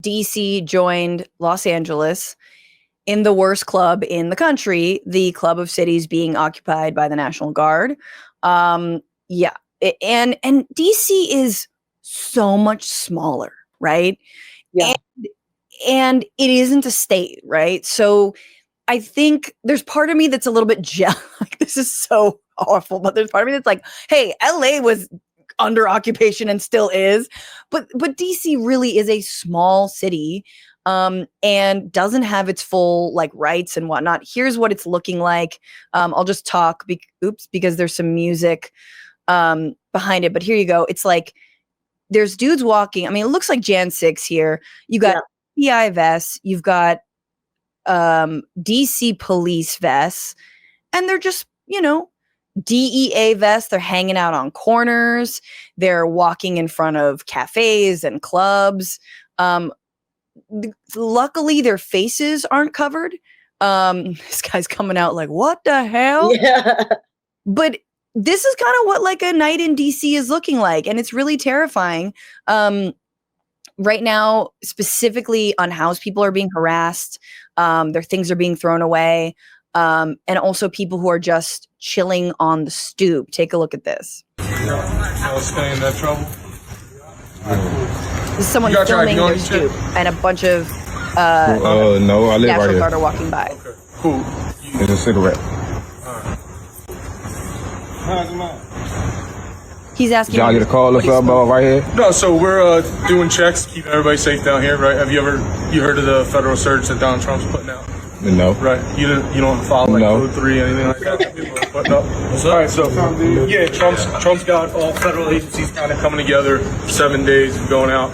DC joined Los Angeles in the worst club in the country, the Club of Cities being occupied by the National Guard. Yeah. And DC is so much smaller, right? Yeah. And it isn't a state, right? So I think there's part of me that's a little bit jealous. Like, this is so awful, but there's part of me that's like, hey, LA was under occupation and still is, but DC really is a small city, and doesn't have its full like rights and whatnot. Here's what it's looking like. I'll just talk because there's some music behind it, but here you go. It's like there's dudes walking. I mean, it looks like Jan 6 here. You got PI vests, you've got DC police vests, and they're just, DEA vests. They're hanging out on corners. They're walking in front of cafes and clubs. Luckily, their faces aren't covered. This guy's coming out like, what the hell? Yeah. But this is kind of what like a night in DC is looking like. And it's really terrifying. Right now, specifically unhoused people are being harassed. Their things are being thrown away. And also people who are just chilling on the stoop. Take a look at this. Stay in that trouble. This is someone filming their stoop, and a bunch of no, I live National right here. Guard are walking by. Okay, cool. It's a cigarette. He's asking. Y'all get a call or something right here? No, so we're doing checks, keeping everybody safe down here, right? Have you heard of the federal surge that Donald Trump's putting out? No. Right. You don't follow like Code 3 anything like that? But no. All right, so yeah, Trump's got all federal agencies kind of coming together for 7 days and going out,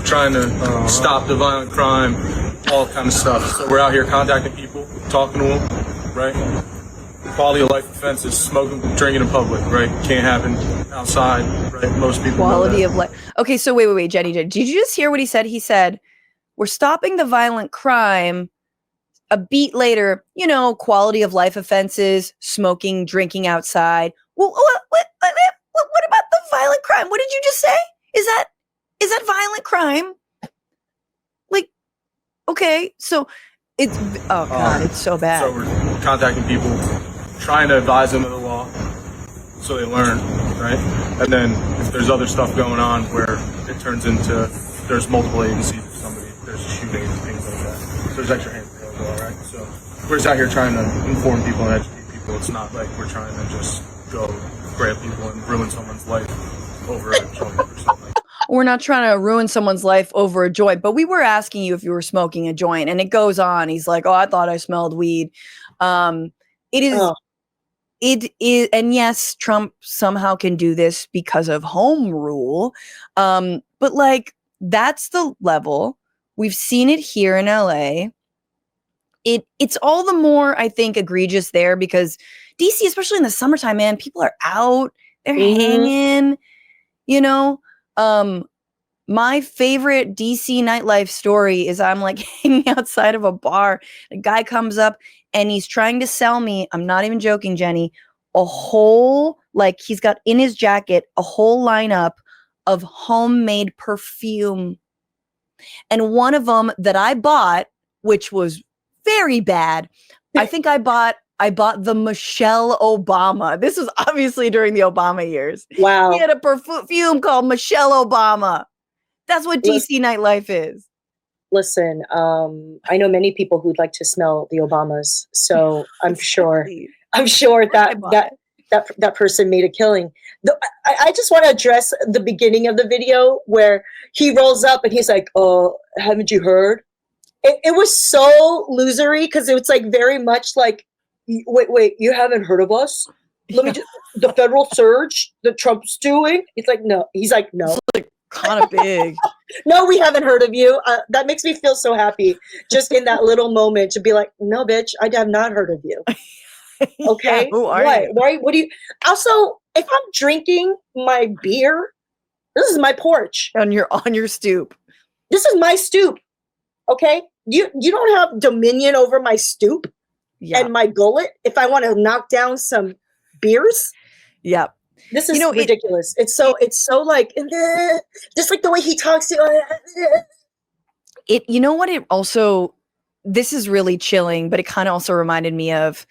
trying to stop the violent crime, all kind of stuff. So we're out here contacting people, talking to them, right? Quality of life offenses, smoking, drinking in public, right? Can't happen outside, right? Most people Quality of life. Okay, so wait, Jenny, did you just hear what he said? He said, we're stopping the violent crime. A beat later, quality of life offenses, smoking, drinking outside. Well, what about the violent crime? What did you just say? Is that violent crime? Like, okay, so it's it's so bad. So we're contacting people, trying to advise them of the law, so they learn, right? And then if there's other stuff going on where it turns into there's multiple agencies of somebody, there's shooting and things like that. So there's extra hands. All right, so we're just out here trying to inform people and educate people. It's not like we're trying to just go grab people and ruin someone's life over a joint or something. We're not trying to ruin someone's life over a joint, but we were asking you if you were smoking a joint, and it goes on. He's like, "Oh, I thought I smelled weed." It is, and yes, Trump somehow can do this because of home rule, but like that's the level. We've seen it here in LA. It's all the more, I think, egregious there because DC, especially in the summertime, man, people are out, they're hanging, my favorite DC nightlife story is I'm like hanging outside of a bar. A guy comes up and he's trying to sell me, I'm not even joking, Jenny, a whole, like he's got in his jacket, a whole lineup of homemade perfume. And one of them that I bought, which was very bad. I think I bought the Michelle Obama. This was obviously during the Obama years. Wow. He had a perfume called Michelle Obama. That's what DC nightlife is. Listen, I know many people who'd like to smell the Obamas, so I'm sure that person made a killing. I just want to address the beginning of the video where he rolls up and he's like, "Oh, haven't you heard?" It was so losery because it was like very much like, wait, you haven't heard of us? Let me just, the federal surge that Trump's doing? He's like, no. He's like, no. It's like kind of big. No, we haven't heard of you. That makes me feel so happy just in that little moment to be like, no, bitch, I have not heard of you. Okay. Yeah, who are you? Why? What do you? Also, if I'm drinking my beer, this is my porch. On your stoop. This is my stoop. Okay. You don't have dominion over my stoop and my gullet if I want to knock down some beers. Yeah. This is ridiculous. It's so like just like the way he talks to You know what? It also, this is really chilling, but it kind of also reminded me of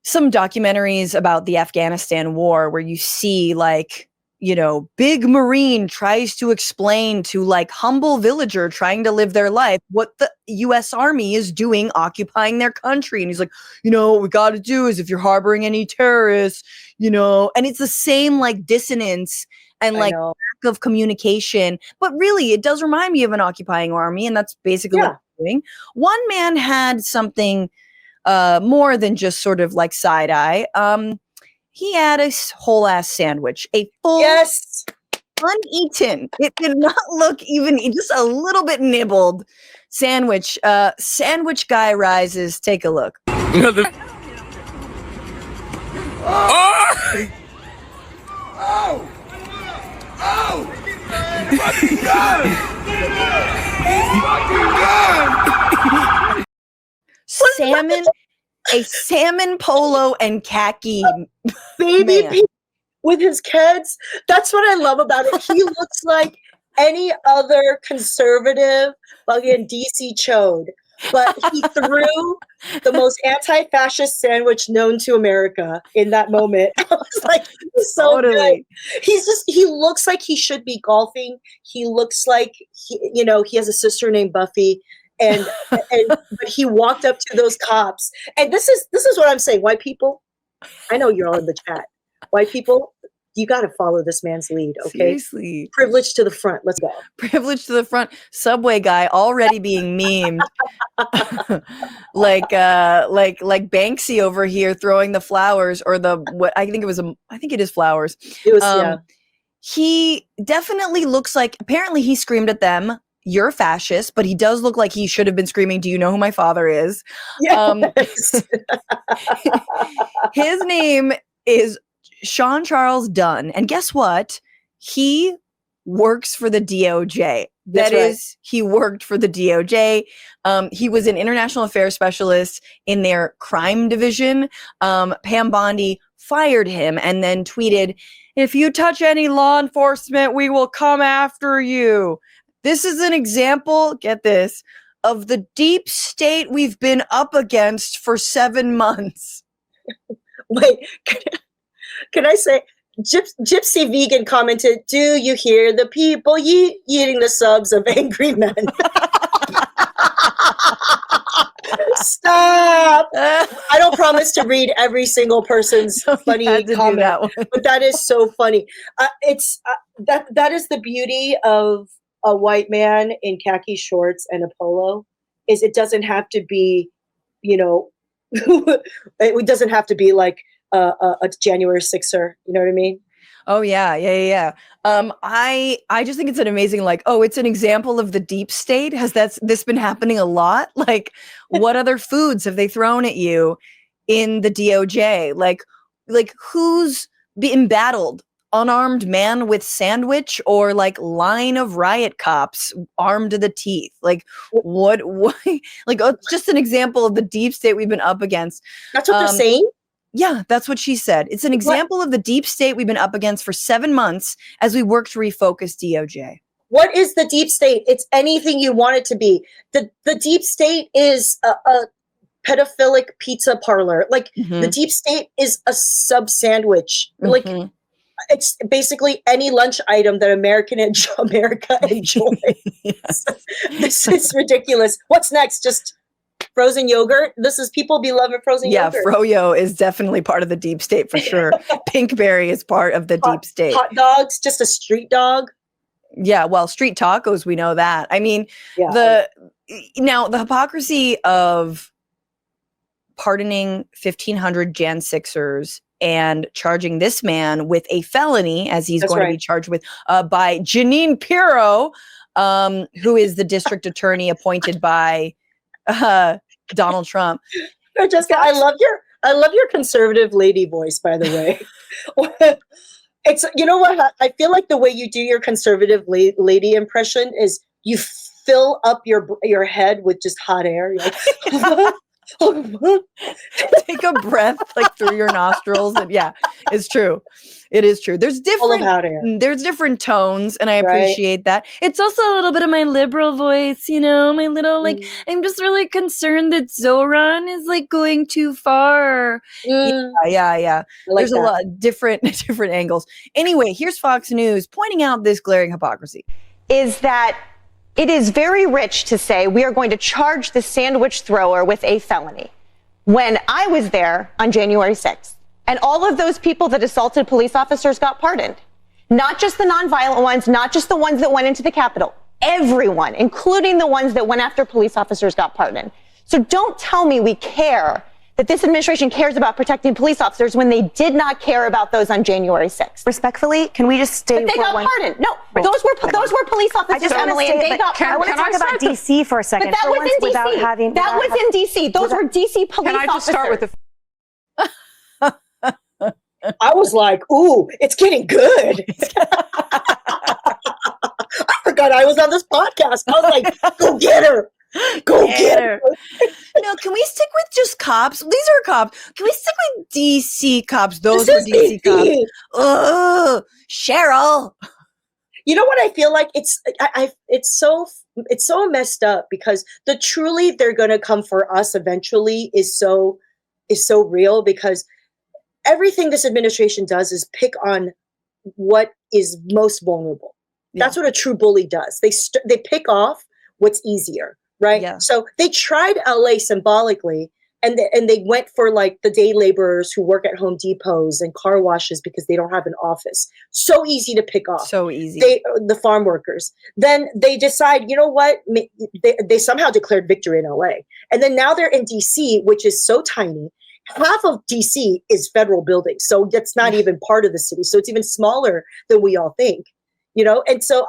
some documentaries about the Afghanistan war where you see like, you know, big Marine tries to explain to like humble villager trying to live their life what the US Army is doing occupying their country. And he's like, you know, what we got to do is if you're harboring any terrorists, you know, and it's the same like dissonance and like lack of communication. But really, it does remind me of an occupying army. And that's basically what they're doing. One man had something more than just sort of like side eye. He had a whole ass sandwich, a full, uneaten. It did not look even just a little bit nibbled sandwich. Sandwich guy rises. Take a look. Oh! Oh! Fucking God! Fucking God! Salmon, a salmon polo and khaki baby Pete with his kids. That's what I love about it. He looks like any other conservative fucking DC chode, but he threw the most anti-fascist sandwich known to America in that moment. I was like, so good. He looks like he should be golfing. He looks like he has a sister named Buffy. But he walked up to those cops. And this is what I'm saying. White people, I know you're all in the chat. White people, you got to follow this man's lead, okay? Seriously. Privilege to the front. Let's go. Privilege to the front. Subway guy already being memed. like Banksy over here throwing the flowers or I think it is flowers. It was He definitely looks like, apparently he screamed at them, "You're fascist," but he does look like he should have been screaming, "Do you know who my father is?" Yes. His name is Sean Charles Dunn. And guess what? He works for the DOJ. He worked for the DOJ. He was an international affairs specialist in their crime division. Pam Bondi fired him and then tweeted, "If you touch any law enforcement, we will come after you." This is an example, get this, of the deep state we've been up against for 7 months. Wait, can I say, Gypsy Vegan commented, "Do you hear the people eating the subs of angry men?" Stop! I don't promise to read every single person's funny comment, but that is so funny. That is the beauty of a white man in khaki shorts and a polo, is it doesn't have to be, it doesn't have to be like a January 6er. You know what I mean? Oh yeah. I just think it's an amazing, like, oh, it's an example of the deep state. Has this been happening a lot? Like, what other foods have they thrown at you in the DOJ? Like who's being battled? Unarmed man with sandwich or like line of riot cops armed to the teeth? Like what like, it's just an example of the deep state we've been up against. That's what they're saying? Yeah, that's what she said. It's an example of the deep state we've been up against for 7 months as we work to refocus DOJ. What is the deep state? It's anything you want it to be. The deep state is a pedophilic pizza parlor. Like the deep state is a sub sandwich. Like it's basically any lunch item that America enjoys. Yes. This is ridiculous. What's next? Just frozen yogurt? People be loving frozen yogurt. Yeah, froyo is definitely part of the deep state for sure. Pinkberry is part of the deep state. Hot dogs, just a street dog. Yeah, well, street tacos, we know that. I mean, the hypocrisy of pardoning 1,500 Jan 6ers and charging this man with a felony, as he's going to be charged with, by Jeannine Pirro, who is the district attorney appointed by Donald Trump. Francesca, I love your conservative lady voice, by the way. It's, you know what? I feel like the way you do your conservative lady impression is you fill up your head with just hot air. You're like, Take a breath like through your nostrils. And yeah, it's true. It is true. There's different tones, and I appreciate that. It's also a little bit of my liberal voice, my little I'm just really concerned that Zoran is like going too far. Yeah. There's a lot of different angles. Anyway, here's Fox News pointing out this glaring hypocrisy. Is that it is very rich to say we are going to charge the sandwich thrower with a felony. When I was there on January 6th, and all of those people that assaulted police officers got pardoned. Not just the nonviolent ones, not just the ones that went into the Capitol. Everyone, including the ones that went after police officers, got pardoned. So don't tell me we care, that this administration cares about protecting police officers when they did not care about those on January 6th. Respectfully, can we just stay? But they got pardoned. No, those were police officers, Emily, and they got pardoned. I want to talk about D.C. for a second. But that was in D.C. That was in D.C. Those were D.C. police officers. Can I just start with the... I was like, ooh, it's getting good. I forgot I was on this podcast. I was like, go get her. Go get her. No, can we stick with just cops? These are cops. Can we stick with DC cops? Those are DC cops. Ugh, Cheryl. You know what I feel like? It's so messed up because the truly they're gonna come for us eventually is so real, because everything this administration does is pick on what is most vulnerable. Yeah. That's what a true bully does. They pick off what's easier, right? Yeah. So they tried LA symbolically, and they went for like the day laborers who work at Home Depots and car washes because they don't have an office. So easy to pick off. So easy. The farm workers. Then they decide, you know what? They somehow declared victory in LA, and then now they're in DC, which is so tiny. Half of DC is federal buildings, so that's not even part of the city. So it's even smaller than we all think, And so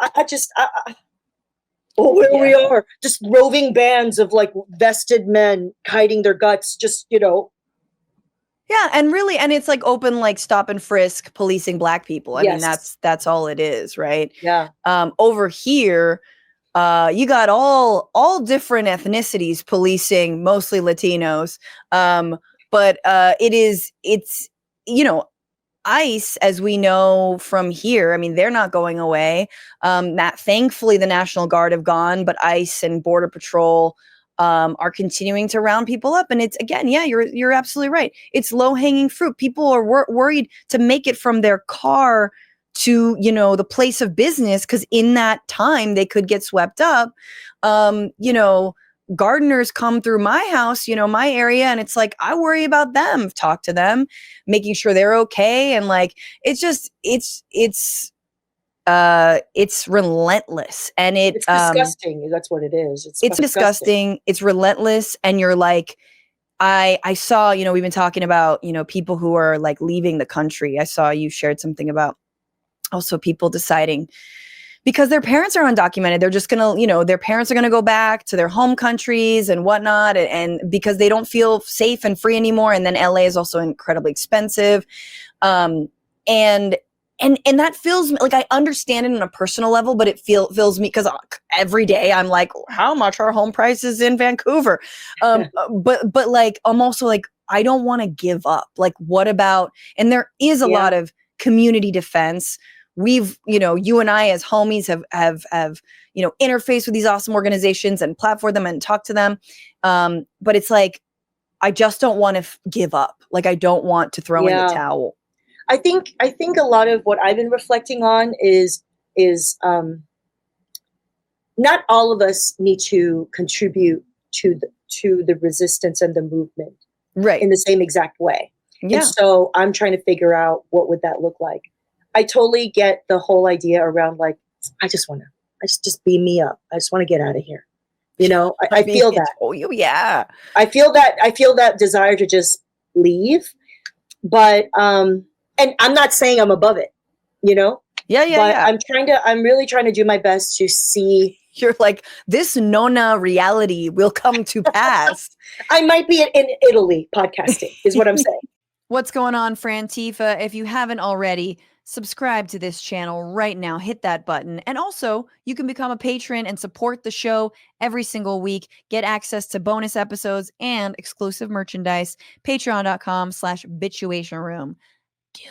we are just roving bands of like vested men hiding their guts, Yeah, and it's like open, like stop and frisk, policing Black people. I mean, that's all it is, right? Yeah. Over here, you got all different ethnicities policing, mostly Latinos. But it's ICE, as we know from here. I mean, they're not going away. That thankfully the National Guard have gone, but ICE and Border Patrol are continuing to round people up. And it's, again, yeah, you're absolutely right. It's low hanging fruit. People are worried to make it from their car to, the place of business, because in that time they could get swept up. Gardeners come through my house, my area, and it's like, I worry about them, talk to them, making sure they're okay. And like, it's relentless, and it's disgusting. That's what it is. It's disgusting. It's relentless. And you're like, I saw, we've been talking about, people who are like leaving the country. I saw you shared something about also people deciding, because their parents are undocumented, they're just gonna, their parents are gonna go back to their home countries and whatnot, and because they don't feel safe and free anymore. And then LA is also incredibly expensive, and that feels like, I understand it on a personal level, but it feels me, because every day I'm like, how much are home prices in Vancouver? But like, I'm also like, I don't want to give up. Like, what about? And there is a lot of community defense. We've, you and I as homies have interfaced with these awesome organizations and platform them and talk to them. But it's like, I just don't want to give up. Like, I don't want to throw in the towel. I think a lot of what I've been reflecting on is not all of us need to contribute to the resistance and the movement, right, in the same exact way. Yeah. And so I'm trying to figure out what would that look like. I totally get the whole idea around like, just beam me up. I just want to get out of here. I feel that. Oh, yeah. I feel that desire to just leave, but and I'm not saying I'm above it, Yeah. But I'm really trying to do my best to see. You're like, this Nona reality will come to pass. I might be in Italy podcasting, is what I'm saying. What's going on, Frantifa? If you haven't already, subscribe to this channel right now. Hit that button. And also, you can become a patron and support the show every single week. Get access to bonus episodes and exclusive merchandise. Patreon.com/bitchuationroom. Do